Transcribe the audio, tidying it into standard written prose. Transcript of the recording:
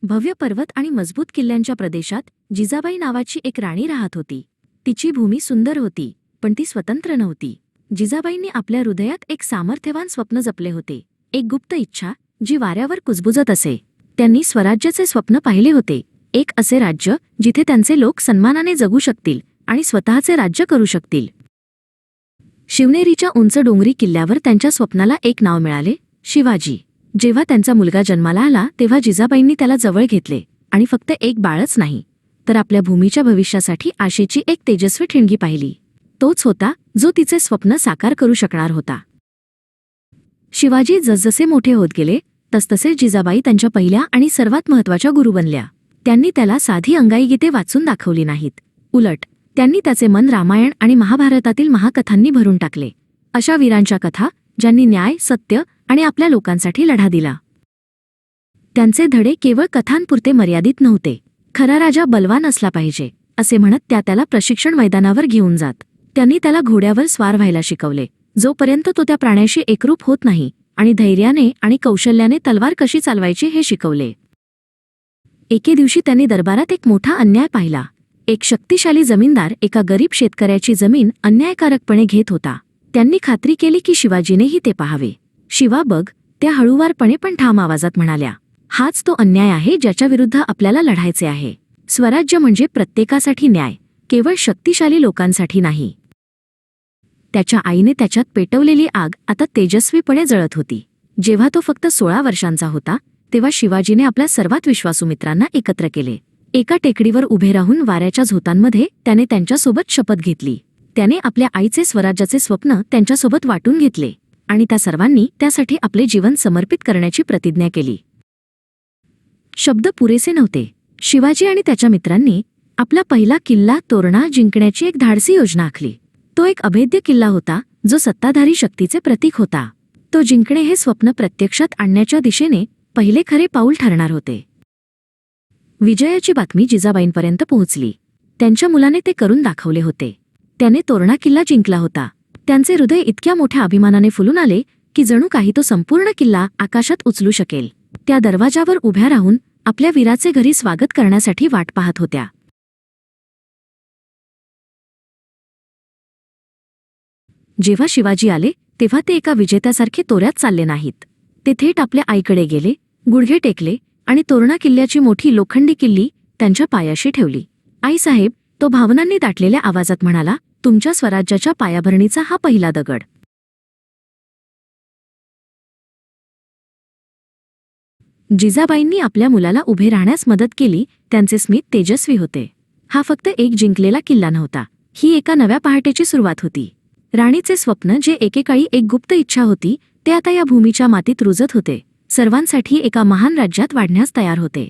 भव्य पर्वत आणि मजबूत किल्ल्यांच्या प्रदेशात जिजाबाई नावाची एक राणी राहत होती. तिची भूमी सुंदर होती, पण ती स्वतंत्र नव्हती. जिजाबाईंनी आपल्या हृदयात एक सामर्थ्यवान स्वप्न जपले होते, एक गुप्त इच्छा जी वाऱ्यावर कुजबुजत असे. त्यांनी स्वराज्याचे स्वप्न पाहिले होते, एक असे राज्य जिथे त्यांचे लोक सन्मानाने जगू शकतील आणि स्वतःचे राज्य करू शकतील. शिवनेरीच्या उंच डोंगरी किल्ल्यावर त्यांच्या स्वप्नाला एक नाव मिळाले, शिवाजी. जेव्हा त्यांचा मुलगा जन्माला आला तेव्हा जिजाबाईंनी त्याला जवळ घेतले आणि फक्त एक बाळच नाही, तर आपल्या भूमीच्या भविष्यासाठी आशेची एक तेजस्वी ठिणगी पाहिली. तोच होता जो तिचे स्वप्न साकार करू शकणार होता. शिवाजी जसजसे मोठे होत गेले तसतसे जिजाबाई त्यांच्या पहिल्या आणि सर्वात महत्त्वाच्या गुरु बनल्या. त्यांनी त्याला साधी अंगाई गीते वाचून दाखवली नाहीत, उलट त्यांनी त्याचे मन रामायण आणि महाभारतातील महाकथांनी भरून टाकले. अशा वीरांच्या कथा ज्यांनी न्याय, सत्य आणि आपल्या लोकांसाठी लढा दिला. त्यांचे धडे केवळ कथांपुरते मर्यादित नव्हते. खरा राजा बलवान असला पाहिजे असे म्हणत त्याला प्रशिक्षण मैदानावर घेऊन जात. त्यांनी त्याला घोड्यावर स्वार व्हायला शिकवले, जोपर्यंत तो त्या प्राण्याशी एकरूप होत नाही, आणि धैर्याने आणि कौशल्याने तलवार कशी चालवायची हे शिकवले. एके दिवशी त्यांनी दरबारात एक मोठा अन्याय पाहिला. एक शक्तिशाली जमीनदार एका गरीब शेतकऱ्याची जमीन अन्यायकारकपणे घेत होता. त्यांनी खात्री केली की शिवाजीनेही ते पाहावे. शिवा बघ, त्या हळूवारपणे पण ठाम आवाजात म्हणाल्या. हाच तो अन्याय आहे ज्याच्या विरुद्ध आपल्याला लढायचे आहे. स्वराज्य म्हणजे प्रत्येकासाठी न्याय, केवळ शक्तिशाली लोकांसाठी नाही. त्याच्या आईने त्याच्यात पेटवलेली आग आता तेजस्वीपणे जळत होती. जेव्हा तो फक्त 16 वर्षांचा होता तेव्हा शिवाजीने आपल्या सर्वात विश्वासू मित्रांना एकत्र केले. एका टेकडीवर उभे राहून वाऱ्याच्या झोतांमध्ये त्याने त्यांच्यासोबत शपथ घेतली. त्याने आपल्या आईचे स्वराज्याचे स्वप्न त्यांच्यासोबत वाटून घेतले आणि त्या सर्वांनी त्यासाठी आपले जीवन समर्पित करण्याची प्रतिज्ञा केली. शब्द पुरेसे नव्हते. शिवाजी आणि त्याच्या मित्रांनी आपला पहिला किल्ला तोरणा जिंकण्याची एक धाडसी योजना आखली. तो एक अभेद्य किल्ला होता जो सत्ताधारी शक्तीचे प्रतीक होता. तो जिंकणे हे स्वप्न प्रत्यक्षात आणण्याच्या दिशेने पहिले खरे पाऊल ठरणार होते. विजयाची बातमी जिजाबाईंपर्यंत पोहोचली. त्यांच्या मुलाने ते करून दाखवले होते. त्याने तोरणा किल्ला जिंकला होता. त्यांचे हृदय इतक्या मोठ्या अभिमानाने फुलून आले की जणू काही तो संपूर्ण किल्ला आकाशात उचलू शकेल. त्या दरवाजावर उभ्या राहून आपल्या वीराचे घरी स्वागत करण्यासाठी वाट पाहत होत्या. जेव्हा शिवाजी आले तेव्हा ते एका विजेत्यासारखे तोऱ्यात चालले नाहीत. ते थेट आपल्या आईकडे गेले, गुडघे टेकले आणि तोरणा किल्ल्याची मोठी लोखंडी किल्ली त्यांच्या पायाशी ठेवली. आईसाहेब, तो भावनांनी दाटलेल्या आवाजात म्हणाला, तुमच्या स्वराज्याच्या पायाभरणीचा हा पहिला दगड. जिजाबाईंनी आपल्या मुलाला उभे राहण्यास मदत केली. त्यांचे स्मित तेजस्वी होते. हा फक्त एक जिंकलेला किल्ला नव्हता, ही एका नव्या पहाटेची सुरुवात होती. राणीचे स्वप्न, जे एकेकाळी एक गुप्त इच्छा होती, ते आता या भूमीच्या मातीत रुजत होते. सर्वांसाठी एका महान राज्यात वाढण्यास तयार होते.